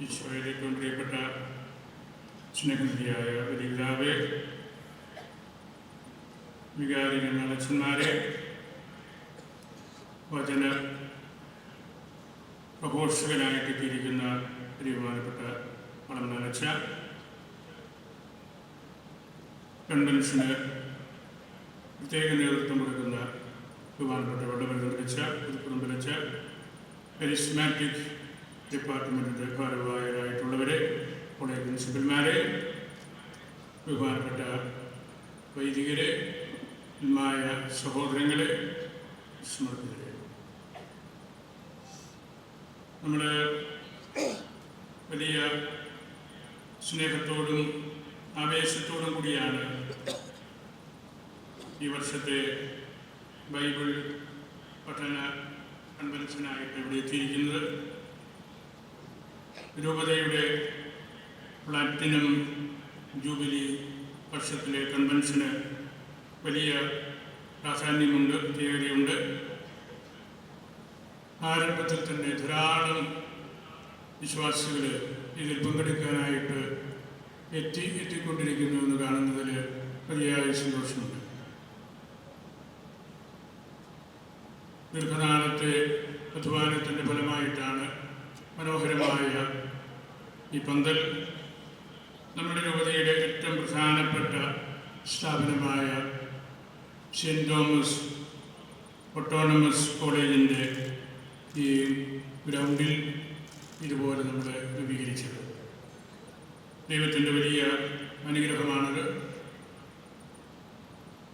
ഈശോയിലെ ഏറ്റവും പ്രിയപ്പെട്ട സ്നേഹനിധിയായ പിതാവേ, വികാരികൾ അച്ഛന്മാരെ, വചന പ്രഘോഷകനായിട്ടിരിക്കുന്ന പ്രിയമാനപ്പെട്ട വളർന്നച്ച, കൺവെൻഷന് പ്രത്യേക നേതൃത്വം കൊടുക്കുന്ന ബഹുമാനപ്പെട്ട വെള്ളമരുന്നച്ച, പുതുപ്പുറമ്പലച്ച, കരിസ്മാറ്റിക് ഡിപ്പാർട്ട്മെൻറ്റിൻ്റെ ഭാരവാഹികളായിട്ടുള്ളവരെ, കോളേജ് പ്രിൻസിപ്പൽമാരെ, ബഹുമാനപ്പെട്ട വൈദികരെ, മായ സഹോദരങ്ങളെ, സമർപ്പിതരെ, നമ്മൾ വലിയ സ്നേഹത്തോടും ആവേശത്തോടും കൂടിയാണ് ഈ വർഷത്തെ ബൈബിൾ പഠന കൺവെൻഷനായിട്ട് ഇവിടെ എത്തിയിരിക്കുന്നത്. രൂപതയുടെ പ്ലാറ്റിനം ജൂബിലി വർഷത്തിലെ കൺവെൻഷന് വലിയ പ്രാധാന്യമുണ്ട്, പ്രത്യേകതയുണ്ട്. ആരംഭത്തിൽ തന്നെ ധാരാളം വിശ്വാസികൾ ഇതിൽ പങ്കെടുക്കാനായിട്ട് എത്തിക്കൊണ്ടിരിക്കുന്നു എന്ന് കാണുന്നതിൽ വലിയ സന്തോഷമുണ്ട്. ദീർഘനാളത്തെ അധ്വാനത്തിൻ്റെ ഫലമായിട്ടാണ് മനോഹരമായ ഈ പന്തൽ നമ്മുടെ രൂപതയുടെ ഏറ്റവും പ്രധാനപ്പെട്ട സ്ഥാപനമായ സെൻറ് തോമസ് ഓട്ടോണമസ് കോളേജിൻ്റെ ഈ ഗ്രൗണ്ടിൽ ഇതുപോലെ നമ്മൾ രൂപീകരിച്ചത്. ദൈവത്തിൻ്റെ വലിയ അനുഗ്രഹമാണത്.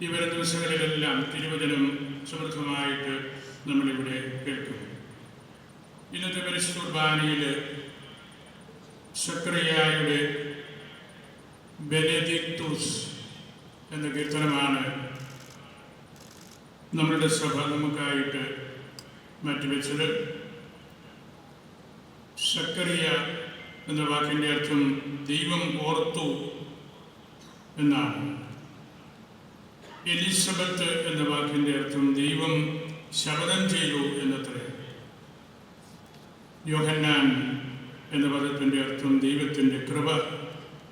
ഈ വരും ദിവസങ്ങളിലെല്ലാം തിരുവചനം സമൃദ്ധമായിട്ട് നമ്മളിവിടെ കേൾക്കുന്നു. ഇന്നത്തെ പരിശുദ്ധ കുർബാനയിൽ സക്കറിയായുടെ ബെനഡിക്തുസ് എന്ന കീർത്തനമാണ് നമ്മളുടെ സഭ നമുക്കായിട്ട് മാറ്റിവെച്ചത്. സക്കറിയ എന്ന വാക്കിൻ്റെ അർത്ഥം ദൈവം ഓർത്തു എന്നാണ്. എലിസബത്ത് എന്ന വാക്കിൻ്റെ അർത്ഥം ദൈവം ശപഥം ചെയ്തു എന്നത്രേ. യോഹന്നാൻ എന്ന പദത്തിൻ്റെ അർത്ഥം ദൈവത്തിൻ്റെ കൃപ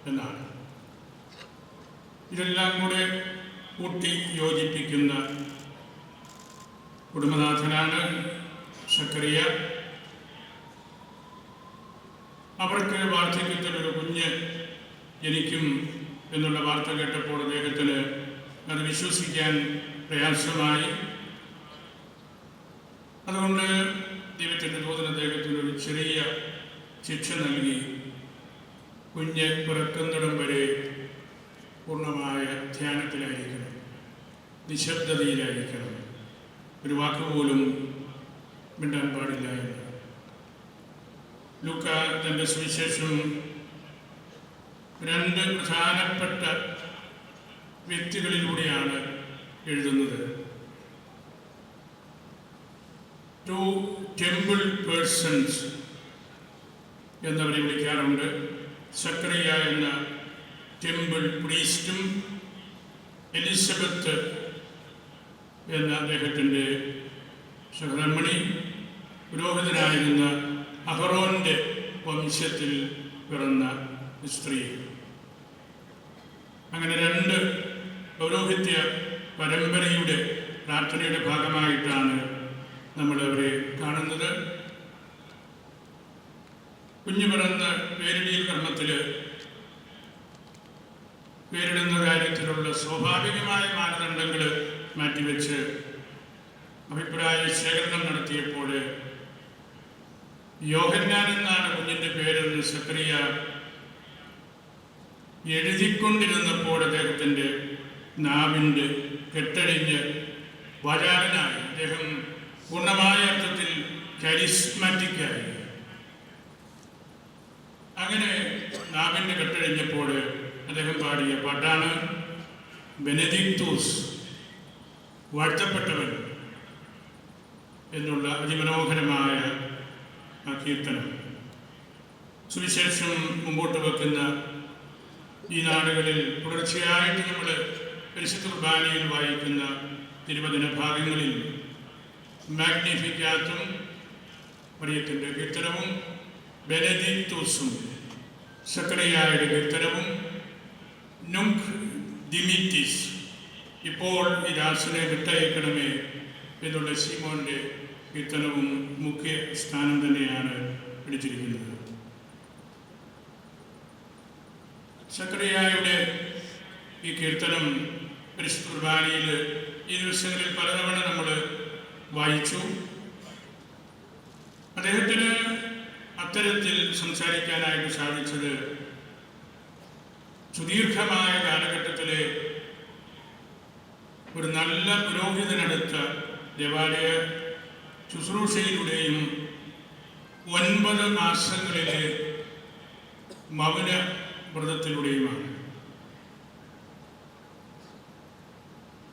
എന്നാണ്. ഇതെല്ലാം കൂടെ കൂട്ടി യോജിപ്പിക്കുന്ന കുടുംബനാഥനാണ് സക്കറിയ. അവർക്ക് വാർദ്ധക്യത്തിലൊരു കുഞ്ഞ് ജനിക്കും എന്നുള്ള വാർത്ത കേട്ടപ്പോൾ അദ്ദേഹത്തിന് അത് വിശ്വസിക്കാൻ പ്രയാസമായി. അതുകൊണ്ട് ദൈവത്തിൻ്റെ ദൂതൻ അദ്ദേഹത്തിനൊരു ചെറിയ ശിക്ഷ നൽകി. കുഞ്ഞ് പിറക്കുന്നിടം വരെ പൂർണ്ണമായ ധ്യാനത്തിലായിരിക്കണം, നിശബ്ദതയിലായിരിക്കണം, ഒരു വാക്കുപോലും മിണ്ടാൻ പാടില്ല എന്ന്. ലൂക്ക തൻ്റെ സുവിശേഷം രണ്ട് പ്രധാനപ്പെട്ട വ്യക്തികളിലൂടെയാണ് എഴുതുന്നത്. ടു ടെമ്പിൾ പേഴ്സൺസ് എന്നവരെ വിളിക്കാറുണ്ട്. സക്കറിയ എന്ന ടെമ്പിൾ പ്രീസ്റ്റും എലിസബത്ത് എന്ന അദ്ദേഹത്തിൻ്റെ സഹധർമ്മിണി പുരോഹിതനായിരുന്ന അഹറോൻ്റെ വംശത്തിൽ പിറന്ന സ്ത്രീ. അങ്ങനെ രണ്ട് പൗരോഹിത്യ പരമ്പരയുടെ പ്രാർത്ഥനയുടെ ഭാഗമായിട്ടാണ് നമ്മളവരെ കാണുന്നത്. കുഞ്ഞു പിറന്ന് പേരിടീൽ കർമ്മത്തിൽ പേരിടുന്ന കാര്യത്തിലുള്ള സ്വാഭാവികമായ മാനദണ്ഡങ്ങൾ മാറ്റിവെച്ച് അഭിപ്രായ ശേഖരണം നടത്തിയപ്പോൾ യോഹന്നാൻ എന്നാണ് കുഞ്ഞിൻ്റെ പേരെന്ന് സക്കറിയ എഴുതിക്കൊണ്ടിരുന്നപ്പോൾ അദ്ദേഹത്തിൻ്റെ നാവിൻ്റെ കെട്ടഴിഞ്ഞ് വാചാലനായി. അദ്ദേഹം പൂർണ്ണമായ അർത്ഥത്തിൽ കരിസ്മാറ്റിക്കായി. അങ്ങനെ നാവിൻ്റെ കെട്ടഴിഞ്ഞപ്പോൾ അദ്ദേഹം പാടിയ പാട്ടാണ് ബെനഡിക്തുസ്, വാഴ്ത്തപ്പെട്ടവൻ എന്നുള്ള അതിമനോഹരമായ ആ കീർത്തനം. സുവിശേഷം മുമ്പോട്ട് വെക്കുന്ന ഈ നാടുകളിൽ തുടർച്ചയായിട്ട് നമ്മൾ പരിശുദ്ധ കുർബാനയിൽ വായിക്കുന്ന തിരുവചന ഭാഗങ്ങളിൽ മാഗ്നിഫിക്കാത്തും മറിയത്തിൻ്റെ കീർത്തനവും ബെനഡിക്തൂസും സക്കറിയായുടെ കീർത്തനവും നുങ്ക് ദിമിറ്റിസ് ഇപ്പോൾ ഈ ദാസനെ വിട്ടയക്കണമേ എന്നുള്ള ശീമോൻ്റെ കീർത്തനവും മുഖ്യ സ്ഥാനം തന്നെയാണ് പിടിച്ചിരിക്കുന്നത്. സക്കറിയായുടെ ഈ കീർത്തനം പരിശുദ്ധ കുർബാനയിൽ ഈ ദിവസങ്ങളിൽ പലതവണ നമ്മൾ വായിച്ചു. അദ്ദേഹത്തിന് അത്തരത്തിൽ സംസാരിക്കാനായിട്ട് സാധിച്ചത് സുദീർഘമായ കാലഘട്ടത്തിലെ ഒരു നല്ല പുരോഹിതനടുത്ത ദേവാലയ ശുശ്രൂഷയിലൂടെയും 9 മാസങ്ങളിലെ മൗന വ്രതത്തിലൂടെയുമാണ്.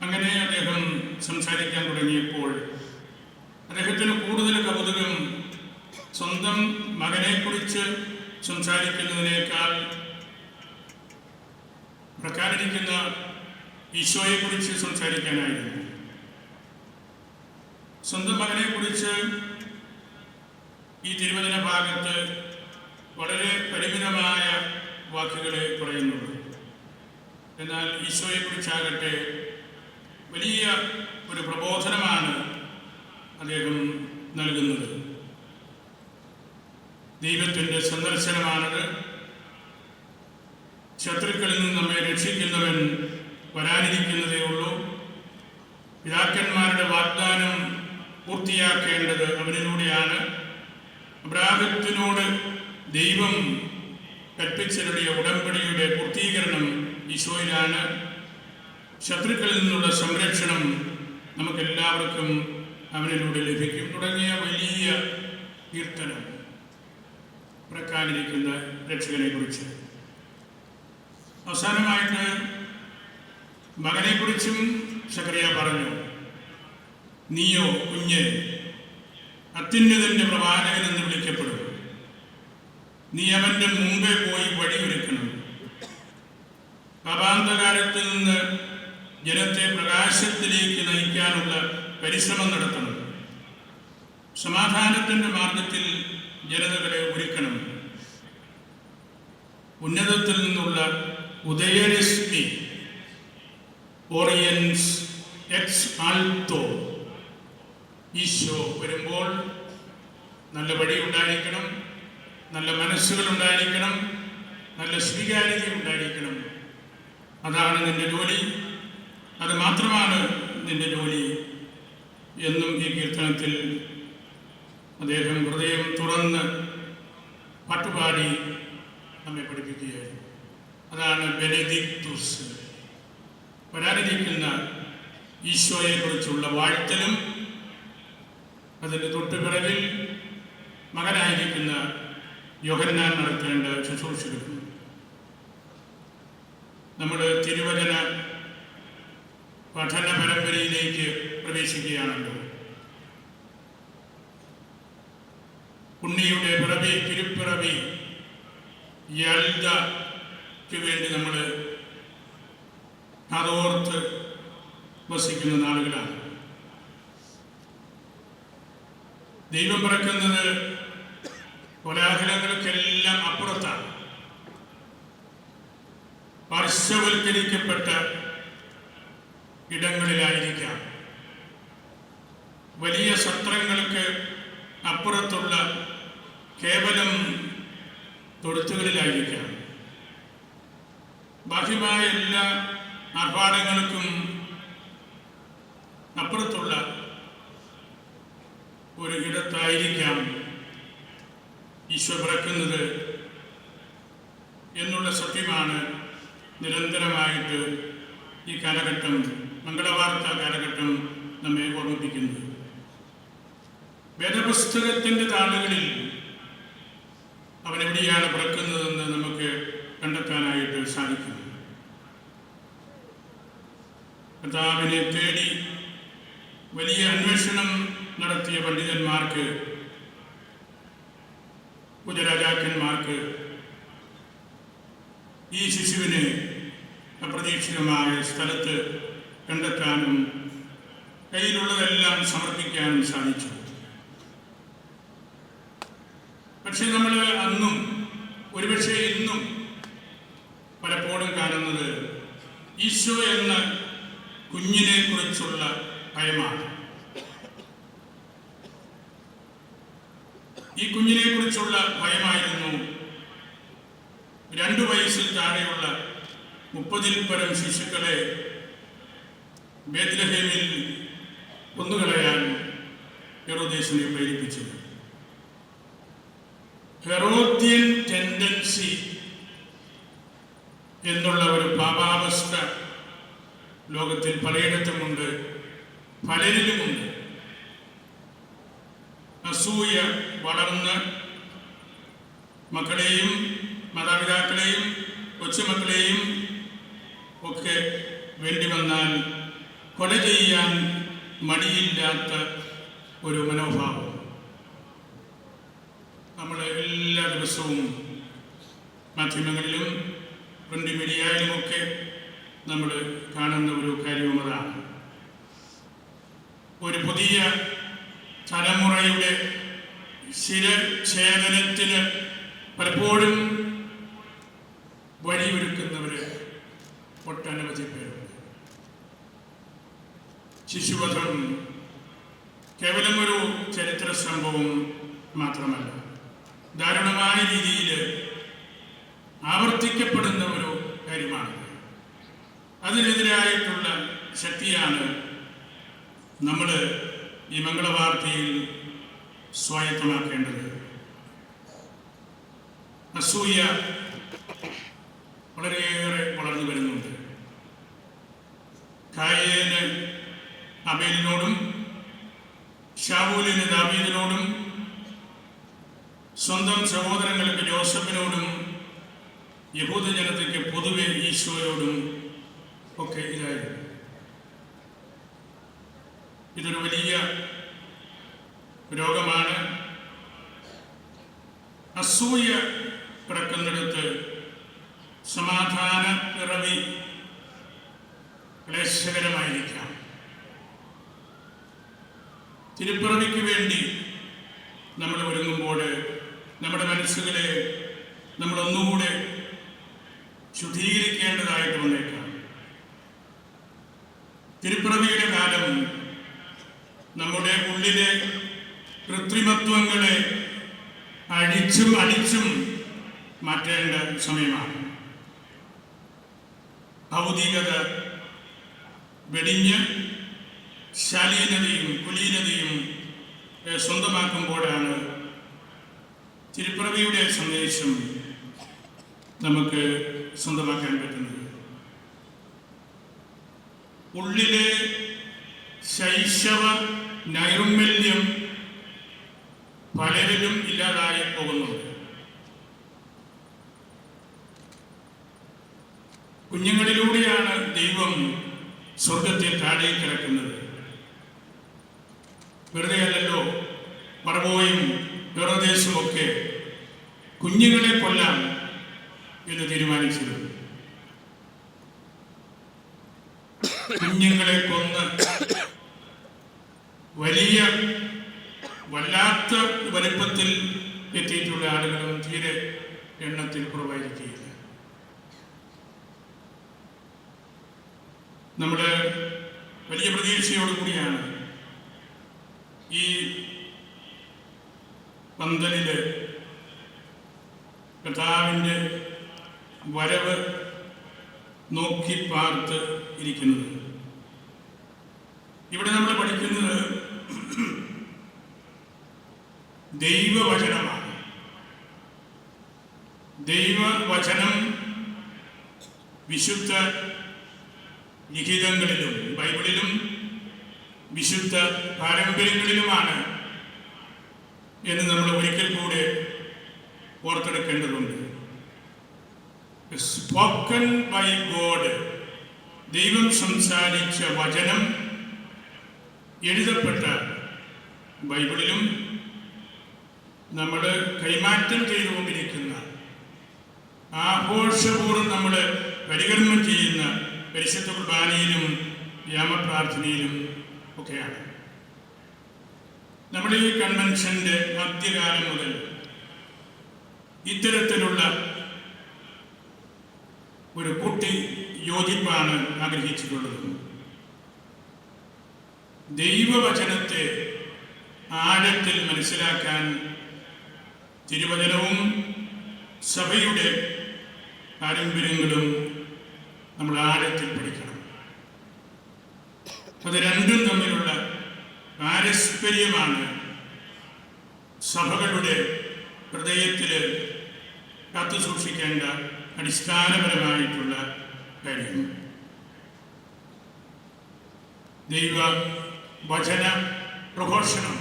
അങ്ങനെ അദ്ദേഹം സംസാരിക്കാൻ തുടങ്ങിയപ്പോൾ അദ്ദേഹത്തിന് കൂടുതൽ കൗതുകം സ്വന്തം മകനെക്കുറിച്ച് സംസാരിക്കുന്നതിനേക്കാൾ പ്രഖ്യാപിക്കുന്ന ഈശോയെക്കുറിച്ച് സംസാരിക്കാനായിരുന്നു. സ്വന്തം മകനെക്കുറിച്ച് ഈ തിരുവചന ഭാഗത്ത് വളരെ പരിമിതമായ വാക്കുകളെ പറയുന്നുള്ളൂ. എന്നാൽ ഈശോയെക്കുറിച്ചാകട്ടെ വലിയ ഒരു പ്രബോധനമാണ് അദ്ദേഹം നൽകുന്നത്. ദൈവത്തിൻ്റെ സന്ദർശനമാണത്. ശത്രുക്കളിൽ നിന്ന് നമ്മെ രക്ഷിക്കുന്നവൻ വരാനിരിക്കുന്നതേ ഉള്ളൂ. പിതാക്കന്മാരുടെ വാഗ്ദാനം പൂർത്തിയാക്കേണ്ടത് അവനിലൂടെയാണ്. അബ്രാഹത്തിനോട് ദൈവം കൽപ്പിച്ചരുളിയ ഉടമ്പടിയുടെ പൂർത്തീകരണം ഈശോയിലാണ്. ശത്രുക്കളിൽ നിന്നുള്ള സംരക്ഷണം നമുക്കെല്ലാവർക്കും അവനിലൂടെ ലഭിക്കും തുടങ്ങിയ വലിയ കീർത്തനം പ്രഖ്യാപിക്കുന്ന രക്ഷകനെ കുറിച്ച്. അവസാനമായിട്ട് മകനെക്കുറിച്ചും സക്കറിയ പറഞ്ഞു, നീയോ കുഞ്ഞ് അത്യുന്നതന്റെ പ്രവാചകൻ എന്ന് വിളിക്കപ്പെടും. നീ അവന്റെ മുമ്പേ പോയി വഴിയൊരുക്കണം. പാപാന്തകാലത്തിൽ നിന്ന് ജനത്തെ പ്രകാശത്തിലേക്ക് നയിക്കാനുള്ള പരിശ്രമം നടത്തണം. സമാധാനത്തിന്റെ മാർഗത്തിൽ ജനതകളെ ഒരുക്കണം. ഉന്നതത്തിൽ നിന്നുള്ള ഉദയരശ്മി ഓറിയൻസ് എക്സ് ആൾട്ടോ ഈശോ വരുമ്പോൾ നല്ല വഴി ഉണ്ടായിരിക്കണം, നല്ല മനസ്സുകൾ ഉണ്ടായിരിക്കണം, നല്ല സ്വീകാര്യത ഉണ്ടായിരിക്കണം. അതാണ് നിന്റെ ജോലി, അത് മാത്രമാണ് നിന്റെ ജോലി എന്നും ഈ കീർത്തനത്തിൽ അദ്ദേഹം ഹൃദയം തുറന്ന് പാട്ടുപാടി നമ്മെ പഠിപ്പിക്കുകയായിരുന്നു. അതാണ് ബെനഡിക്തൂസ്, വരാനിരിക്കുന്ന ഈശോയെക്കുറിച്ചുള്ള വാഴ്ത്തലും അതിൻ്റെ തൊട്ടുപിറകിൽ മകനായിരിക്കുന്ന യോഹന്നാൻ നടത്തേണ്ട ശുശ്രൂഷകളും. നമ്മൾ തിരുവചന പഠന പരമ്പരയിലേക്ക് പ്രവേശിക്കുകയാണല്ലോ. ഉണ്ണിയുടെ പിറവി, തിരുപ്പിറവി, യൽദയ്ക്ക് വേണ്ടി നമ്മൾ അതോർത്ത് വസിക്കുന്ന നാളുകളാണ്. ദൈവം പിറക്കുന്നത് കോലാഹലങ്ങൾക്കെല്ലാം അപ്പുറത്താണ്. പാർശ്വവൽക്കരിക്കപ്പെട്ട ഇടങ്ങളിലായിരിക്കാം, വലിയ സത്രങ്ങൾക്ക് അപ്പുറത്തുള്ള കേവലം തൊഴുത്തുകളിലായിരിക്കാം. ബാഹ്യമായ എല്ലാ ആർഭാടങ്ങൾക്കും അപ്പുറത്തുള്ള ഒരു ഇടത്തായിരിക്കാം ഈശോ പിറക്കുന്നത് എന്നുള്ള സത്യമാണ് നിരന്തരമായിട്ട് ഈ കാലഘട്ടം, മംഗളവാർത്ത കാലഘട്ടം നമ്മെ ഓർമ്മിപ്പിക്കുന്നത്. വേദപുസ്തകത്തിൻ്റെ താളുകളിൽ അവനെവിടെയാണ് പിറക്കുന്നതെന്ന് നമുക്ക് കണ്ടെത്താനായിട്ട് സാധിക്കും. കർത്താവിനെ തേടി വലിയ അന്വേഷണം നടത്തിയ പണ്ഡിതന്മാർക്ക്, കുജരാജാക്കന്മാർക്ക് ഈ ശിശുവിനെ അപ്രതീക്ഷിതമായ സ്ഥലത്ത് കണ്ടെത്താനും കയ്യിലുള്ളതെല്ലാം സമർപ്പിക്കാനും സാധിച്ചു. പക്ഷെ നമ്മൾ അന്നും ഒരുപക്ഷെ ഇന്നും പലപ്പോഴും കാണുന്നത് ഈശോ എന്ന കുഞ്ഞിനെ കുറിച്ചുള്ള ഭയമാണ്. ഈ കുഞ്ഞിനെ കുറിച്ചുള്ള ഭയമായിരുന്നു 2 വയസ്സിൽ താഴെയുള്ള 30-ൽ പരം ശിശുക്കളെ ബേത്ലഹേമിൽ കൊന്നുകളയാൻ ഹെറോദേസിനെ പ്രേരിപ്പിച്ചത്. ഹെറോദ്യൻ ടെൻഡൻസി എന്നുള്ള ഒരു പാപാവസ്ഥ ലോകത്തിൽ പലയിടത്തുമുണ്ട്, പലരിലുമുണ്ട്. അസൂയ വളർന്ന് മക്കളെയും മാതാപിതാക്കളെയും കൊച്ചുമക്കളെയും ഒക്കെ വേണ്ടി വന്നാൽ കൊല ചെയ്യാൻ മടിയില്ലാത്ത ഒരു മനോഭാവം നമ്മൾ എല്ലാ ദിവസവും മാധ്യമങ്ങളിലും പ്രിന്റ് മീഡിയയിലുമൊക്കെ നമ്മൾ കാണുന്ന ഒരു കാര്യവും അതാണ്. ഒരു പുതിയ തലമുറയുടെ ശിരഛേദനത്തിന് പലപ്പോഴും വഴിയൊരുക്കുന്നവർ ഒട്ടനവധി പേരുണ്ട്. ശിശുവധം കേവലം ഒരു ചരിത്ര സംഭവം മാത്രമല്ല, ദാരുണമായ രീതിയിൽ ആവർത്തിക്കപ്പെടുന്ന ഒരു കാര്യമാണ്. അതിനെതിരായിട്ടുള്ള ശക്തിയാണ് നമ്മൾ ഈ മംഗളവാർത്തയിൽ സ്വായത്തമാക്കേണ്ടത്. അസൂയ വളരെയേറെ വളർന്നു വരുന്നുണ്ട്. കായേന് അബേലിനോടും ശാവൂലിന് ദാവീദിനോടും സ്വന്തം സഹോദരങ്ങൾക്ക് ജോസഫിനോടും യഹൂദജനതയ്ക്ക് പൊതുവെ ഈശോയോടും ഒക്കെ ഇതായിരുന്നു. ഇതൊരു വലിയ രോഗമാണ്. അസൂയ കിടക്കുന്നിടത്ത് സമാധാന പിറവി ക്ലേശകരമായിരിക്കാം. തിരുപ്പിറവിക്ക് വേണ്ടി നമ്മൾ ഒരുങ്ങുമ്പോൾ നമ്മുടെ മനസ്സുകളെ നമ്മളൊന്നുകൂടെ ശുദ്ധീകരിക്കേണ്ടതായിട്ട് വന്നേക്കാം. തിരുപ്പിറവിയുടെ കാലം നമ്മുടെ ഉള്ളിലെ കൃത്രിമത്വങ്ങളെ അടിച്ചും മാറ്റേണ്ട സമയമാണ്. ഭൗതികത വെടിഞ്ഞ് ശാലീനതയും കുലീനതയും സ്വന്തമാക്കുമ്പോഴാണ് തിരുപ്പിറവിയുടെ സന്ദേശം നമുക്ക് സ്വന്തമാക്കാൻ പറ്റുന്നത്. ഉള്ളിലെ ശൈശവ നൈർമല്യം പലരിലും ഇല്ലാതായി പോകുന്നുണ്ട്. കുഞ്ഞുങ്ങളിലൂടെയാണ് ദൈവം സ്വർഗത്തിൽ താഴേക്ക് ഇറക്കുന്നത്. വെറുതെ അല്ലല്ലോ പറവോയും ഹെറോദേസും ഒക്കെ കുഞ്ഞുങ്ങളെ കൊല്ലാം എന്ന് തീരുമാനിച്ചത്. കുഞ്ഞുങ്ങളെ കൊന്ന് വലിയ വല്ലാത്ത വലിപ്പത്തിൽ എത്തിയിട്ടുള്ള ആളുകളും തീരെ എണ്ണത്തിൽ കുറവായിരിക്കുകയില്ല. നമ്മുടെ വലിയ പ്രതീക്ഷയോടുകൂടിയാണ് ഈ പന്തലില് കർത്താവിൻ്റെ വരവ് നോക്കി പാർത്ത് ഇരിക്കുന്നത്. ഇവിടെ നമ്മൾ പഠിക്കുന്നത് ദൈവവചനമാണ്. ദൈവവചനം വിശുദ്ധ ലിഖിതങ്ങളിലും ബൈബിളിലും വിശുദ്ധ പാരമ്പര്യങ്ങളിലുമാണ് എന്ന് നമ്മൾ ഒരിക്കൽ കൂടെ ഓർത്തെടുക്കേണ്ടതുണ്ട്. സ്പോക്കൺ ബൈ ഗോഡ്, ദൈവം സംസാരിച്ച വചനം എഴുതപ്പെട്ട ബൈബിളിലും നമ്മൾ കൈമാറ്റം ചെയ്തുകൊണ്ടിരിക്കുന്ന ആഘോഷപൂർവ്വം നമ്മൾ പരികർമ്മം ചെയ്യുന്ന പരിശുദ്ധ കുർബാനയിലും യാമപ്രാർത്ഥനയിലും ഒക്കെയാണ്. നമ്മുടെ ഈ കൺവെൻഷൻ്റെ മധ്യകാലം മുതൽ ഇത്തരത്തിലുള്ള ഒരു കൂട്ടി യോജിപ്പാണ് ആഗ്രഹിച്ചിട്ടുള്ളത്. ദൈവവചനത്തെ ആഴത്തിൽ മനസ്സിലാക്കാൻ തിരുവചനവും സഭയുടെ പാരമ്പര്യങ്ങളും നമ്മൾ ആഴത്തിൽ പഠിക്കണം. അത് രണ്ടും തമ്മിലുള്ള പാരസ്പര്യമാണ് സഭകളുടെ ഹൃദയത്തിൽ കാത്തു സൂക്ഷിക്കേണ്ട അടിസ്ഥാനപരമായിട്ടുള്ള കാര്യം. ദൈവ വചന പ്രഘോഷണം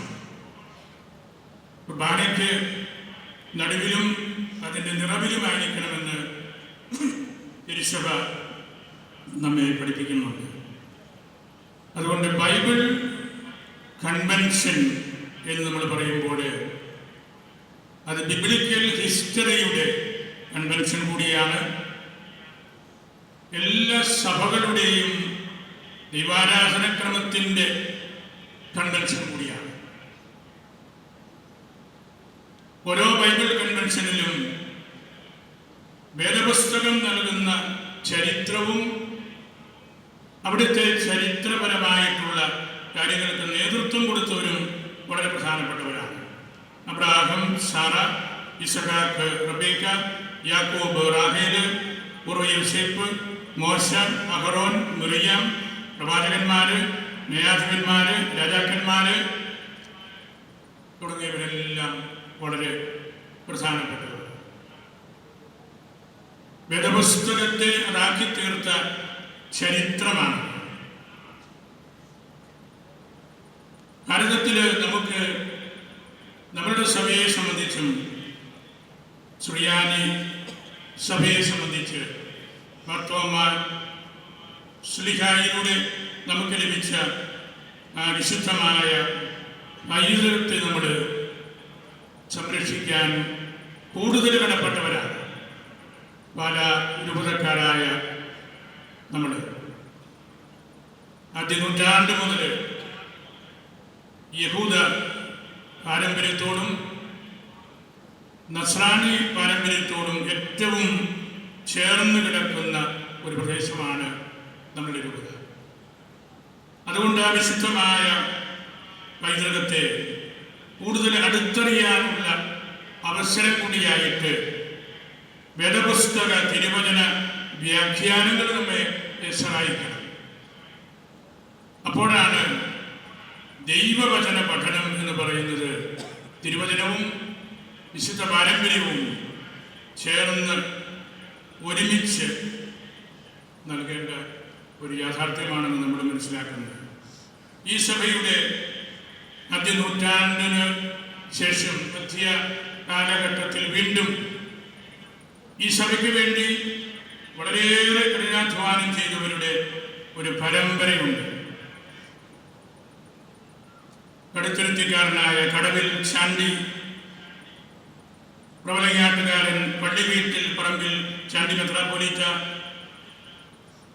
കുർബാനയ്ക്ക് നടുവിലും അതിൻ്റെ നിറവിലുമായിരിക്കണമെന്ന് തിരുസഭ നമ്മെ പഠിപ്പിക്കുന്നുണ്ട്. അതുകൊണ്ട് ബൈബിൾ കൺവെൻഷൻ എന്ന് നമ്മൾ പറയുമ്പോൾ അത് ബിബ്ലിക്കൽ ഹിസ്റ്ററിയുടെ കൺവെൻഷൻ കൂടിയാണ്. എല്ലാ സഭകളുടെയും ദൈവാരാധനക്രമത്തിൻ്റെ കൺവെൻഷൻ കൂടിയാണ്. ഓരോ ബൈബിൾ കൺവെൻഷനിലും വേദപുസ്തകം നൽകുന്ന ചരിത്രവും അവിടുത്തെ ചരിത്രപരമായിട്ടുള്ള കാര്യങ്ങൾക്ക് നേതൃത്വം കൊടുത്തവരും വളരെ പ്രധാനപ്പെട്ടവരാണ്. അബ്രഹാം, സാറ, ഇസഹാക്ക്, റബേക്ക, യാക്കോബ്, റാഹേൽ, പൂർവ്വ യോസേപ്പ്, മോശ, അഹറോൻ, മിറിയാം, പ്രവാചകന്മാര്, ന്യായാധിപന്മാര്, രാജാക്കന്മാര് തുടങ്ങിയവരെല്ലാം വളരെ പ്രധാനപ്പെട്ടവർ. വേദപുസ്തകത്തെ അതാക്കി തീർത്ത ചരിത്രമാണ്. ഭാരതത്തിൽ നമുക്ക് നമ്മളുടെ സഭയെ സംബന്ധിച്ചും സുറിയാനി സഭയെ സംബന്ധിച്ച് മാർത്തോമാ ശ്ലീഹായിലൂടെ നമുക്ക് ലഭിച്ച ആ വിശുദ്ധമായ ഐതിഹ്യത്തെ നമ്മൾ സംരക്ഷിക്കാൻ കൂടുതൽ കടപ്പെട്ടവരാണ് പല രൂപതക്കാരായ നമ്മൾ. ആദ്യ നൂറ്റാണ്ട് മുതൽ യഹൂദ പാരമ്പര്യത്തോടും നസ്രാനി പാരമ്പര്യത്തോടും ഏറ്റവും ചേർന്ന് കിടക്കുന്ന ഒരു പ്രദേശമാണ് നമ്മുടെ രൂപത. അതുകൊണ്ട് ആ വിശുദ്ധമായ പൈതൃകത്തെ കൂടുതൽ അടുത്തറിയാനുള്ള അവസരം കൂടിയായിട്ട് വേദപുസ്തക തിരുവചന വ്യാഖ്യാനങ്ങൾ നമ്മെ സഹായിക്കണം. അപ്പോഴാണ് ദൈവവചന പഠനം എന്ന് പറയുന്നത് തിരുവചനവും വിശുദ്ധ പാരമ്പര്യവും ചേർന്ന് ഒരുമിച്ച് നൽകേണ്ട ഒരു യാഥാർത്ഥ്യമാണെന്ന് നമ്മൾ മനസ്സിലാക്കുന്നത്. ഈ സഭയുടെ ആദ്യ നൂറ്റാണ്ടിന് ശേഷം മധ്യ കാലഘട്ടത്തിൽ വീണ്ടും ഈ സഭയ്ക്ക് വേണ്ടി വളരെയേറെ കഠിനാധ്വാനം ചെയ്തവരുടെ ഒരു പരമ്പരയുണ്ട്. കടുത്തുരുത്തിക്കാരനായ കടവിൽ ചാണ്ടി, പ്രബലങ്ങാട്ടുകാരൻ പള്ളിവീട്ടിൽ പറമ്പിൽ ചാണ്ടി മെത്രാപ്പൊലീത്ത,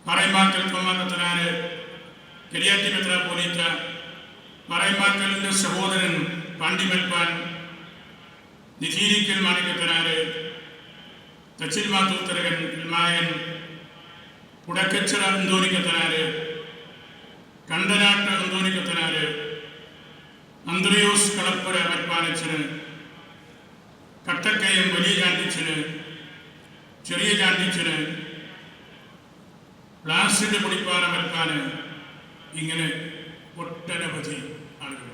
പറയമാക്കൽ തോമാക്കത്തനാര്, കരിയാറ്റി മെത്രാപ്പൊലീത്ത, പറയമാക്കലിൻ്റെ സഹോദരൻ പാണ്ടിമൽപ്പാൻ, നിധീരിക്കൽ മാണിക്കത്തനാര്, തച്ചിൽ മാത്തൂത്തരകൻ മായൻ, കുടക്കച്ചിറ അന്തോണിക്കത്തനാര്, കണ്ടനാട്ട് അന്തോണിക്കത്തനാര്, അന്ത്രയോസ് കളപ്പുര മൽപ്പാനച്ചന്, കട്ടക്കയം വലിയ ചാണ്ടിച്ചന്, ചെറിയ ചാണ്ടിച്ചന്, ഗ്ലാസിൻ്റെ പൊടിപ്പാറ മൽപ്പാന്, ഇങ്ങനെ ഒട്ടനവധി ആളുകൾ.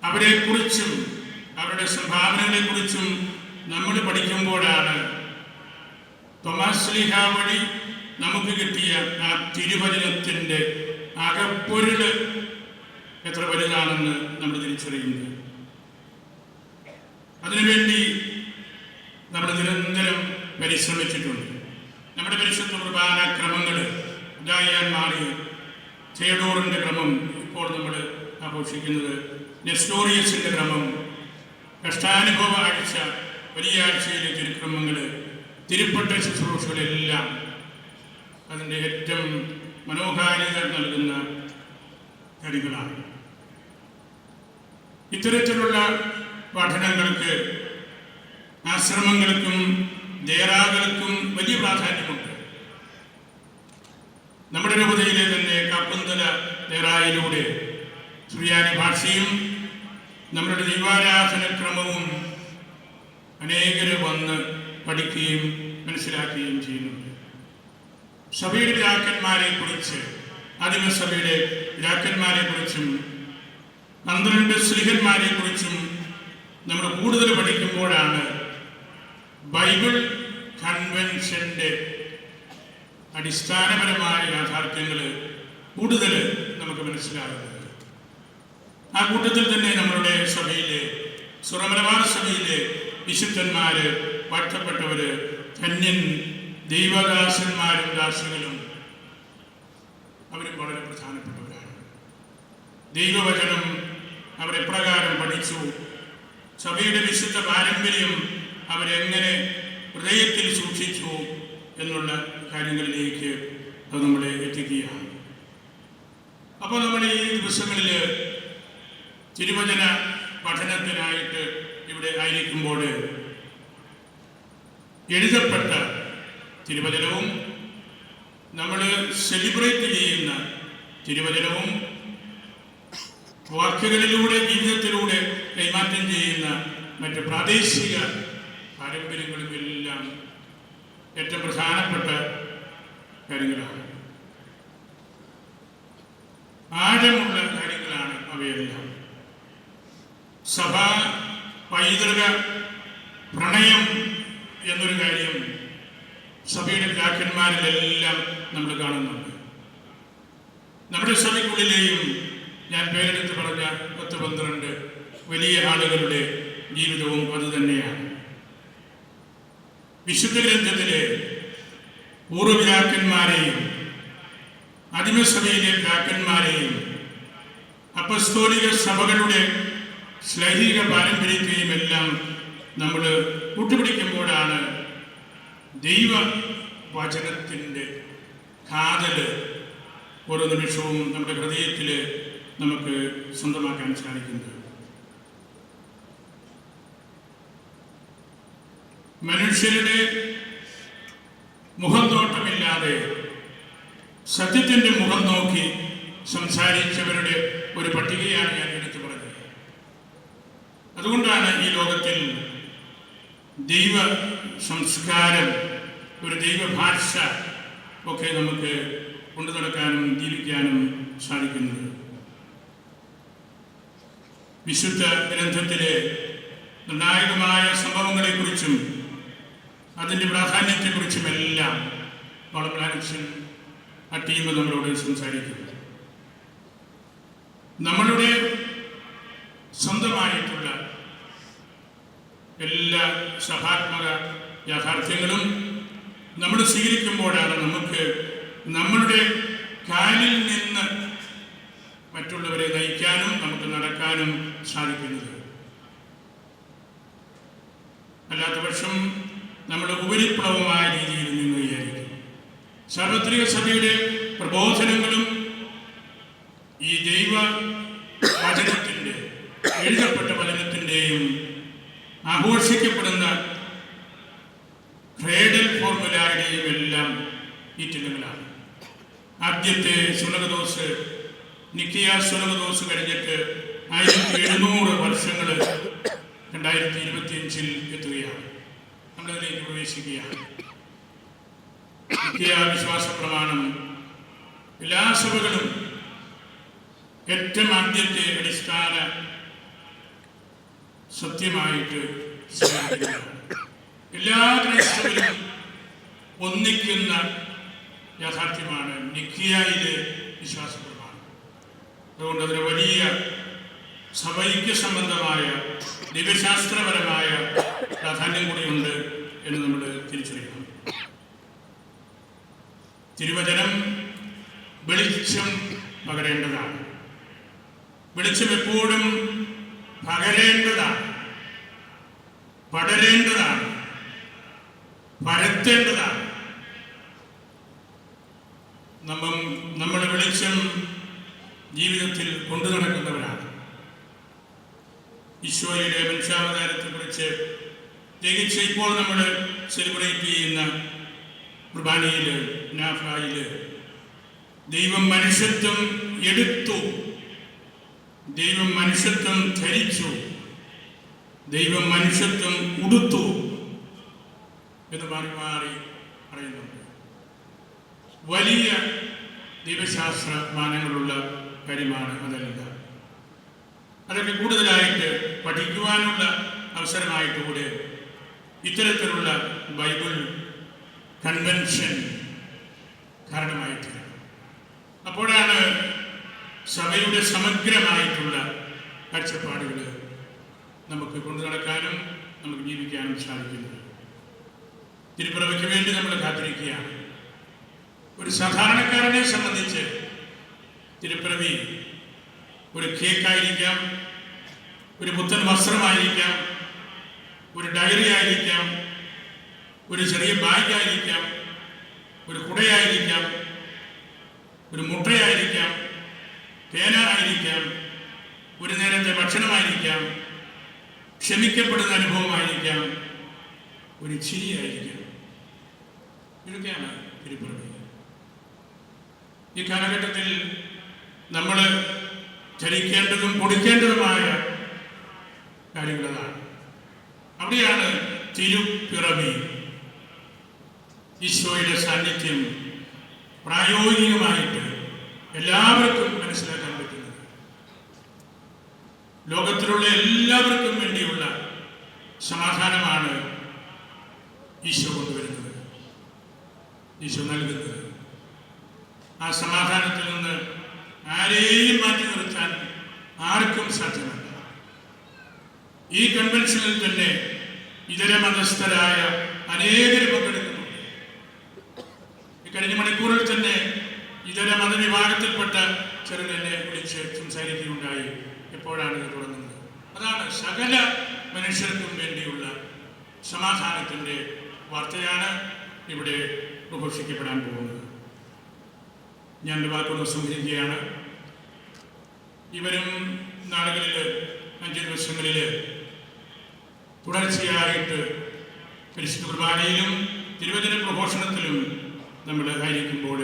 അവരെക്കുറിച്ചും അവരുടെ സംഭാവനകളെക്കുറിച്ചും നമ്മൾ പഠിക്കുമ്പോഴാണ് തോമാസ് ശ്ലീഹ വഴി നമുക്ക് കിട്ടിയ ആ തിരുവചനത്തിൻ്റെ അകപ്പൊരുള് എത്ര വലുതാണെന്ന് നമ്മൾ തിരിച്ചറിയുന്നത്. അതിനുവേണ്ടി നമ്മൾ നിരന്തരം പരിശ്രമിച്ചിട്ടുണ്ട്. നമ്മുടെ പരിശുദ്ധ കുർബാന ക്രമങ്ങൾ ഉദായിയാൻ മാറി തിയഡോറിൻ്റെ ക്രമം, ഇപ്പോൾ നമ്മൾ ആഘോഷിക്കുന്നത് നെസ്റ്റോറിയസിൻ്റെ ക്രമം, കഷ്ടാനുഭവ ആഴ്ച, വലിയ ആഴ്ചയിലെ തിരുക്രമങ്ങൾ, തിരുപ്പട്ട ശുശ്രൂഷകളെല്ലാം അതിൻ്റെ ഏറ്റവും മനോഹാരിത നൽകുന്ന കാര്യങ്ങളാണ്. ഇത്തരത്തിലുള്ള പഠനങ്ങൾക്ക് ആ ആശ്രമങ്ങൾക്കും ദേറാകൾക്കും വലിയ പ്രാധാന്യമുണ്ട്. നമ്മുടെ രൂപതയിലെ തന്നെ കപ്പന്തല ദേറായിലൂടെ സുറിയാനി ഭാഷയും നമ്മുടെ ദൈവാരാധനക്രമവും അനേകർ വന്ന് പഠിക്കുകയും മനസ്സിലാക്കുകയും ചെയ്യുന്നുണ്ട്. സഭയുടെ പിതാക്കന്മാരെ കുറിച്ച്, ആദിമസഭയുടെ പിതാക്കന്മാരെ കുറിച്ചും 12 ശ്ലീഹന്മാരെ കുറിച്ചും നമ്മൾ കൂടുതൽ പഠിക്കുമ്പോഴാണ് ബൈബിൾ കൺവെൻഷൻ്റെ അടിസ്ഥാനപരമായ യാഥാർത്ഥ്യങ്ങൾ കൂടുതൽ നമുക്ക് മനസ്സിലാകുന്നത്. ആ കൂട്ടത്തിൽ തന്നെ നമ്മളുടെ സഭയിലെ സുറമലബാർ സഭയിലെ വിശുദ്ധന്മാര്, വാഴ്ത്തപ്പെട്ടവര്, ധന്യൻ ദൈവദാസന്മാരും ദാസികളും അവരും വളരെ പ്രധാനപ്പെട്ടവരാണ്. ദൈവവചനം അവരെപ്രകാരം പഠിച്ചു, സഭയുടെ വിശുദ്ധ പാരമ്പര്യം അവരെങ്ങനെ ഹൃദയത്തിൽ സൂക്ഷിച്ചു എന്നുള്ള കാര്യങ്ങളിലേക്ക് അത് നമ്മളെ എത്തിക്കുകയാണ്. അപ്പോൾ നമ്മൾ ഈ ദിവസങ്ങളിൽ തിരുവചന പഠനത്തിനായിട്ട് ഇവിടെ ആയിരിക്കുമ്പോൾ എഴുതപ്പെട്ട തിരുവചനവും നമ്മൾ സെലിബ്രേറ്റ് ചെയ്യുന്ന തിരുവചനവും വാക്കുകളിലൂടെ, ജീവിതത്തിലൂടെ കൈമാറ്റം ചെയ്യുന്ന മറ്റ് പ്രാദേശിക പാരമ്പര്യങ്ങളും എല്ലാം ഏറ്റവും പ്രധാനപ്പെട്ട കാര്യങ്ങളാണ്. ആഴമുള്ള കാര്യങ്ങളാണ് അവയെല്ലാം. സഭ പൈതൃക പ്രണയം എന്നൊരു കാര്യം സഭയുടെ പിതാക്കന്മാരിലെല്ലാം നമ്മൾ കാണുന്നുണ്ട്. നമ്മുടെ സഭയ്ക്കുള്ളിലെയും ഞാൻ പേരെടുത്ത് പറഞ്ഞ 10-12 വലിയ ആളുകളുടെ ജീവിതവും അതുതന്നെയാണ്. വിശുദ്ധ ഗ്രന്ഥത്തിലെ പൂർവ്വപിതാക്കന്മാരെയും ആദിമസഭയിലെ പിതാക്കന്മാരെയും അപ്പസ്തോലിക സഭകളുടെ ശ്ലൈഹിക പാരമ്പര്യത്തെയും എല്ലാം നമ്മൾ കൂട്ടുപിടിക്കുമ്പോഴാണ് ദൈവവചനത്തിൻ്റെ കാതൽ ഓരോ നിമിഷവും നമ്മുടെ ഹൃദയത്തിൽ നമുക്ക് സ്വന്തമാക്കാൻ സാധിക്കുന്നത്. മനുഷ്യരുടെ മുഖം നോട്ടമില്ലാതെ സത്യത്തിൻ്റെ മുഖം നോക്കി സംസാരിച്ചവരുടെ ഒരു പട്ടികയാണ് ഞാൻ എടുത്തു പറഞ്ഞത്. അതുകൊണ്ടാണ് ഈ ലോകത്തിൽ ദൈവ സംസ്കാരം, ഒരു ദൈവഭാഷ ഒക്കെ നമുക്ക് കൊണ്ടു നടക്കാനും ജീവിക്കാനും സാധിക്കുന്നത്. വിശുദ്ധ ഗ്രന്ഥത്തിലെ നിർണായകമായ സംഭവങ്ങളെക്കുറിച്ചും അതിൻ്റെ പ്രാധാന്യത്തെക്കുറിച്ചുമെല്ലാം വളർന്നാലക്ഷൻ ആ ടീം നമ്മളോട് സംസാരിക്കുന്നു. നമ്മളുടെ സ്വന്തമായിട്ടുള്ള എല്ലാ സഭാത്മക യാഥാർത്ഥ്യങ്ങളും നമ്മൾ സ്വീകരിക്കുമ്പോഴാണ് നമുക്ക് നമ്മളുടെ കാലിൽ നിന്ന് മറ്റുള്ളവരെ നയിക്കാനും നമുക്ക് നടക്കാനും സാധിക്കുന്നത്. അല്ലാത്ത പക്ഷം നമ്മൾ ഉപരിപ്ലവമായ രീതിയിൽ നിന്നുകയായിരിക്കും. സാർവത്രിക സഭയുടെ പ്രബോധനങ്ങളും ഈ ദൈവ വചനത്തിൻ്റെ, എഴുതപ്പെട്ട വചനത്തിൻ്റെയും ആഘോഷിക്കപ്പെടുന്ന ക്രേഡൽ ഫോർമുലയുടെയും എല്ലാം ഈറ്റില്ലങ്ങളാണ്. ആദ്യത്തെ സുനകദോസ്, നിക്കിയ സുനകദോസ് കഴിഞ്ഞിട്ട് 1700 വർഷങ്ങൾ 2025 എത്തുകയാണ്. നമ്മളതിലേക്ക് പ്രവേശിക്കുകയാണ്. നിക്കിയ വിശ്വാസ പ്രമാണം എല്ലാ സഭകളും ഏറ്റവും ആദ്യത്തെ അടിസ്ഥാന സത്യമായിട്ട് എല്ലാ ക്രൈസ്തവരും ഒന്നിക്കുന്ന യാഥാർത്ഥ്യമാണ് നിക്കിയയിലെ വിശ്വാസ പ്രമാണം. അതുകൊണ്ട് അതിന് വലിയ സഭയ്ക്ക് സംബന്ധമായ ദിവ്യശാസ്ത്രപരമായ പ്രാധാന്യം കൂടിയുണ്ട് എന്ന് നമ്മൾ തിരിച്ചറിയണം. തിരുവചനം വെളിച്ചം പകരേണ്ടതാണ്. വെളിച്ചം എപ്പോഴും പകരേണ്ടതാണ്, പടരേണ്ടതാണ്, പരത്തേണ്ടതാണ്. നമ്മുടെ വെളിച്ചം ജീവിതത്തിൽ കൊണ്ടു നടക്കുന്നവരാണ്. ഈശോയുടെ മനുഷ്യാവതാരത്തെക്കുറിച്ച് പ്രത്യേകിച്ച് പ്രത്യേകിച്ച് ഇപ്പോൾ നമ്മൾ സെലിബ്രേറ്റ് ചെയ്യുന്ന കുർബാനയിൽ നാഫായിൽ ദൈവം മനുഷ്യത്വം എടുത്തു, ദൈവം മനുഷ്യത്വം ധരിച്ചു, ദൈവം മനുഷ്യത്വം ഉടുത്തു എന്ന് മാറി മാറി പറയുന്നുണ്ട്. വലിയ ദൈവശാസ്ത്ര മാനങ്ങളുള്ള കാര്യമാണ് അതെല്ലാം. അതൊക്കെ കൂടുതലായിട്ട് പഠിക്കുവാനുള്ള അവസരമായിട്ട് കൂടെ ഇത്തരത്തിലുള്ള ബൈബിൾ കൺവെൻഷൻ കാരണമായിട്ട് അപ്പോഴാണ് സഭയുടെ സമഗ്രമായിട്ടുള്ള കാഴ്ചപ്പാടുകൾ നമുക്ക് കൊണ്ടു നടക്കാനും നമുക്ക് ജീവിക്കാനും സാധിക്കുന്നത്. തിരുപ്പിറവിക്ക് വേണ്ടി നമ്മൾ കാത്തിരിക്കുകയാണ്. ഒരു സാധാരണക്കാരനെ സംബന്ധിച്ച് തിരുപ്പിറവി ഒരു കേക്കായിരിക്കാം, ഒരു പുത്തൻ വസ്ത്രമായിരിക്കാം, ഒരു ഡയറി ആയിരിക്കാം, ഒരു ചെറിയ ബാഗായിരിക്കാം, ഒരു കുടയായിരിക്കാം, ഒരു മുട്ടയായിരിക്കാം, പേന ആയിരിക്കാം, ഒരു നേരത്തെ ഭക്ഷണമായിരിക്കാം, ക്ഷമിക്കപ്പെടുന്ന അനുഭവമായിരിക്കാം, ഒരു ചിരിയായിരിക്കാം. ഇതൊക്കെയാണ് തിരുപ്പിറവി. ഈ കാലഘട്ടത്തിൽ നമ്മൾ ധരിക്കേണ്ടതും കൊടുക്കേണ്ടതുമായ കാര്യങ്ങളതാണ്. അവിടെയാണ് തിരുപ്പിറവി, ഈശോയുടെ സാന്നിധ്യം പ്രായോഗികമായിട്ട് എല്ലാവർക്കും മനസ്സിലാക്കാൻ പറ്റുന്നത്. ലോകത്തിലുള്ള എല്ലാവർക്കും വേണ്ടിയുള്ള സമാധാനമാണ് ഈശോ കൊണ്ടുവരുന്നത്, ഈശോ നൽകുന്നത്. ആ സമാധാനത്തിൽ നിന്ന് ആരെയും മാറ്റി നിർത്താൻ ആർക്കും സാധ്യമല്ല. ഈ കൺവെൻഷനിൽ തന്നെ ഇതര മതസ്ഥരായ അനേകരും പങ്കെടുക്കുന്നുണ്ട്. ഈ കഴിഞ്ഞ മണിക്കൂറിൽ തന്നെ ഇതര മതവിഭാഗത്തിൽപ്പെട്ട ചെറുതെന്നെ വിളിച്ച് സംസാരിക്കുകയുണ്ടായി. എപ്പോഴാണ് ഇത് തുടങ്ങുന്നത്? അതാണ് സകല മനുഷ്യർക്കും വേണ്ടിയുള്ള സമാധാനത്തിൻ്റെ വാർത്തയാണ് ഇവിടെ പ്രഘോഷിക്കപ്പെടാൻ പോകുന്നത്. ഞാൻ എൻ്റെ വാക്കുകൾ സംഗ്രഹിക്കുകയാണ്. ഇവരും നാളുകളിൽ 5 ദിവസങ്ങളിൽ തുടർച്ചയായിട്ട് പരിശുദ്ധ കുർബാനയിലും തിരുവചന പ്രഘോഷണത്തിലും നമ്മൾ ആയിരിക്കുമ്പോൾ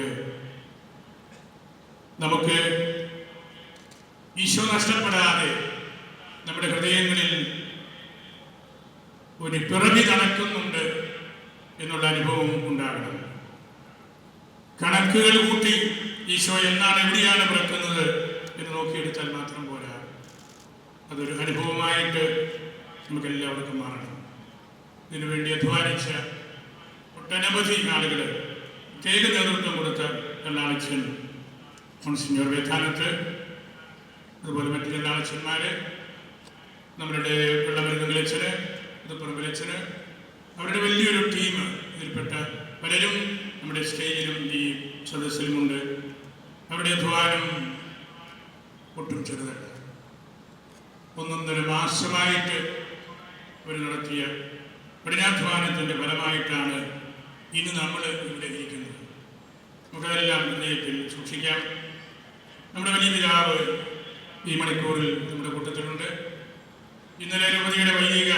നമുക്ക് ഈശോ നഷ്ടപ്പെടാതെ നമ്മുടെ ഹൃദയങ്ങളിൽ ഒരു പിറവി നടക്കുന്നുണ്ട് എന്നുള്ള അനുഭവം ഉണ്ടാകണം. കണക്കുകൾ കൂട്ടി ഈശോ എന്നാണ് എവിടെയാണ് പിറക്കുന്നത് എന്ന് നോക്കിയെടുത്താൽ മാത്രം പോരാ. അതൊരു അനുഭവമായിട്ട് നമുക്കെല്ലാവർക്കും മാറണം. ഇതിനുവേണ്ടി അധ്വാനിച്ച ഒട്ടനവധി ആളുകൾ, പ്രത്യേക നേതൃത്വം കൊടുത്ത എല്ലാളച്ചൻ മോൺസിഞ്ഞോർ വേദാനത്ത്, അതുപോലെ മറ്റു എല്ലാളച്ചന്മാർ, നമ്മളുടെ വെള്ളമരുന്നലച്ചന്, പുറമ്പലച്ചന്, അവരുടെ വലിയൊരു ടീം, ഇതിൽപ്പെട്ട പലരും നമ്മുടെ സ്റ്റേജിലും ഈ സദസ്സിലുമുണ്ട്. അവരുടെ അധ്വാനം ഒട്ടും ചെറുതല്ല. 1.5 മാസമായിട്ട് അവർ നടത്തിയ കഠിനാധ്വാനത്തിൻ്റെ ഫലമായിട്ടാണ് ഇന്ന് നമ്മൾ ഇവിടെ ഇരിക്കുന്നത്. നമുക്കതെല്ലാം ഹൃദയത്തിൽ സൂക്ഷിക്കാം. നമ്മുടെ വലിയ പിതാവ് ഈ മണിക്കൂറിൽ നമ്മുടെ കൂട്ടത്തിലുണ്ട്. ഇന്നലെ രൂപതയുടെ വൈദിക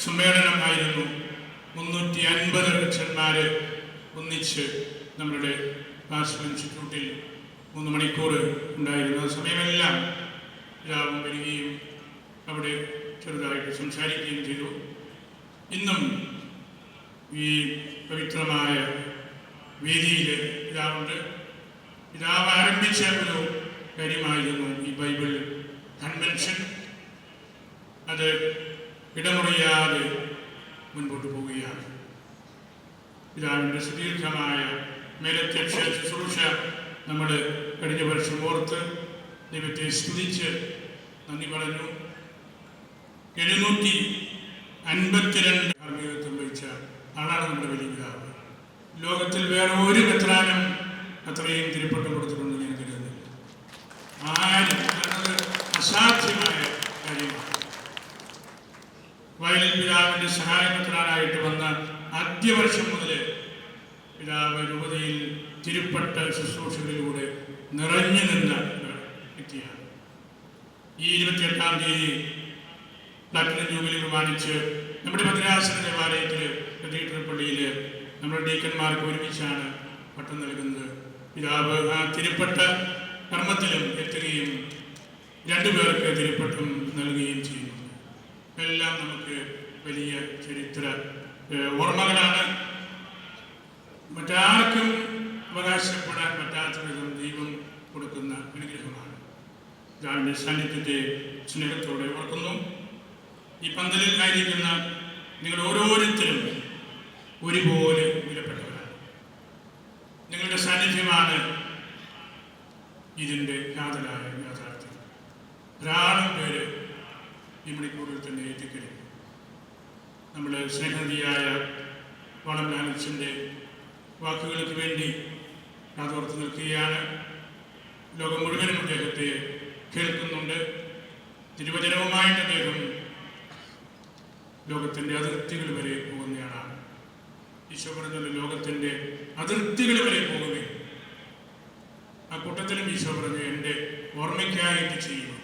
സമ്മേളനം ആയിരുന്നു. 350 അച്ഛന്മാർ ഒന്നിച്ച് നമ്മളുടെ പാസ്റ്റൽ ഇൻസ്റ്റിറ്റ്യൂട്ടിൽ 3 മണിക്കൂർ ഉണ്ടായിരുന്ന സമയമെല്ലാം പിതാവും വരികയും അവിടെ ചെറുതായിട്ട് സംസാരിക്കുകയും ചെയ്തു. ഇന്നും ഈ പവിത്രമായ വേദിയിൽ പിതാവുണ്ട്. പിതാവ് ആരംഭിച്ച ഒരു കാര്യമായിരുന്നു ഈ ബൈബിൾ കൺവെൻഷൻ. അത് ഇടമുറിയാതെ മുൻപോട്ട് പോവുകയാണ്. പിതാവിൻ്റെ സുദീർഘമായ മേലധ്യക്ഷ ശുശ്രൂഷ നമ്മൾ കഴിഞ്ഞ വർഷം ഓർത്ത് ദൈവത്തെ സ്തുതിച്ച് നന്ദി പറഞ്ഞു. 752 ആത്മീയത്വം വഹിച്ച ആളാണ് നമ്മുടെ വലിയ പിതാവ്. ലോകത്തിൽ വേറെ ഒരു മെത്രാനും അത്രയും തിരുപ്പട്ടം കൊടുത്തിട്ടുണ്ട് ഞാൻ കരുതുന്നില്ല. ആരും അത് അസാധ്യമായ കാര്യമാണ്. വയലിൽ പിതാവിൻ്റെ സഹായമെത്രാനായിട്ട് വന്ന ആദ്യ വർഷം മുതൽ പിതാവ് രൂപതയിൽ തിരുപ്പട്ട ശുശ്രൂഷകളിലൂടെ നിറഞ്ഞു നിന്ന വ്യക്തിയാണ്. ഈ 28-ാം തീയതി പ്ലാറ്റിനം ജൂബിലി പ്രമാണിച്ച് നമ്മുടെ ഭദ്രാസന ദേവാലയത്തിൽ കത്തീഡ്രൽ പള്ളിയിൽ നമ്മുടെ ഡീക്കന്മാർക്ക് ഒരുമിച്ചാണ് പട്ടം നൽകുന്നത്. പിതാവ് ആ തിരുപ്പട്ട കർമ്മത്തിലും എത്തുകയും രണ്ടുപേർക്ക് തിരുപ്പട്ടം നൽകുകയും ചെയ്യുന്നു. എല്ലാം നമുക്ക് വലിയ ചരിത്ര ഓർമ്മകളാണ്. മറ്റാർക്കും അവകാശപ്പെടാൻ പറ്റാത്ത വിധം ദൈവം കൊടുക്കുന്ന അനുഗ്രഹമാണ്. പിതാവിൻ്റെ സാന്നിധ്യത്തെ സ്നേഹത്തോടെ ഓർക്കുന്നു. ഈ പന്തലിൽ ആയിരിക്കുന്ന നിങ്ങൾ ഓരോരുത്തരും ഒരുപോലെ വിലപ്പെട്ടവരാണ്. നിങ്ങളുടെ സാന്നിധ്യമാണ് ഇതിൻ്റെ കാതലായ യാഥാർത്ഥ്യം. ധാരാളം പേര് ഈ മണിക്കൂറിൽ തന്നെ എത്തിക്കഴിഞ്ഞു. നമ്മൾ സ്നേഹനിധിയായ വളം ലാലച്ചൻ്റെ വാക്കുകൾക്ക് വേണ്ടി കാതോർത്ത് നിൽക്കുകയാണ്. ലോകം മുഴുവനും അദ്ദേഹത്തെ കേൾക്കുന്നുണ്ട്. തിരുവചനവുമായിട്ട് അദ്ദേഹം ലോകത്തിൻ്റെ അതിർത്തികൾ വരെ പോകുന്നയാളാണ്. ഈശോ പറഞ്ഞത് ലോകത്തിൻ്റെ അതിർത്തികൾ വരെ പോകുകയും ആ കൂട്ടത്തിലും ഈശോ പറഞ്ഞു എൻ്റെ ഓർമ്മയ്ക്കായിട്ട് ചെയ്യുന്നു.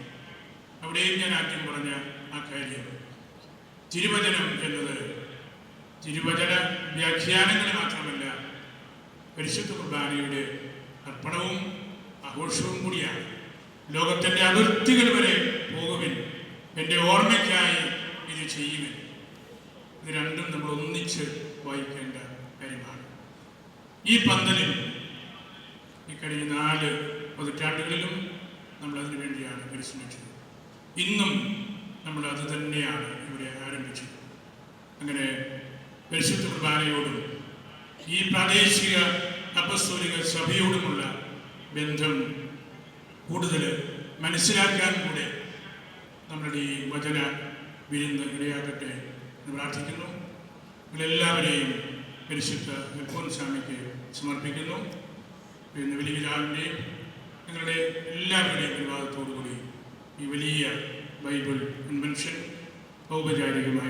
അവിടെയും ഞാൻ ആദ്യം പറഞ്ഞ ആ കാര്യം തിരുവചനം എന്നത് തിരുവചന വ്യാഖ്യാനങ്ങൾ മാത്രമല്ല, പരിശുദ്ധ കുർബാനയുടെ അർപ്പണവും ആഘോഷവും കൂടിയാണ്. ലോകത്തിൻ്റെ അതിർത്തികൾ വരെ പോകുവിൻ, എൻ്റെ ഓർമ്മയ്ക്കായി ഇത് ചെയ്യുവിൻ. ഇത് രണ്ടും നമ്മൾ ഒന്നിച്ച് വായിക്കേണ്ട കാര്യമാണ്. ഈ പന്തലിൽ ഈ കഴിഞ്ഞ 4 പതിറ്റാണ്ടുകളിലും നമ്മൾ അതിനു വേണ്ടിയാണ് പരിശ്രമിച്ചത്. ഇന്നും നമ്മൾ അത് തന്നെയാണ് ഇവിടെ ആരംഭിച്ചത്. അങ്ങനെ പരിശുദ്ധ കുർബാനയോടും ഈ പ്രാദേശിക അപ്പസ്തോലിക സഭയോടുമുള്ള ബന്ധം കൂടുതൽ മനസ്സിലാക്കാൻ കൂടെ നമ്മളുടെ ഈ വചന വിരുന്ന് ഇടയാകട്ടെ എന്ന് പ്രാർത്ഥിക്കുന്നു. നിങ്ങളെല്ലാവരെയും പരിശുദ്ധ അൽഫോൻസാമ്മയ്ക്ക് സമർപ്പിക്കുന്നു. പിന്നെ വലിയ പിതാവിൻ്റെയും നിങ്ങളുടെ എല്ലാവരുടെയും അനുവാദത്തോടുകൂടി ഈ വലിയ ബൈബിൾ കൺവെൻഷൻ ഔപചാരികമായി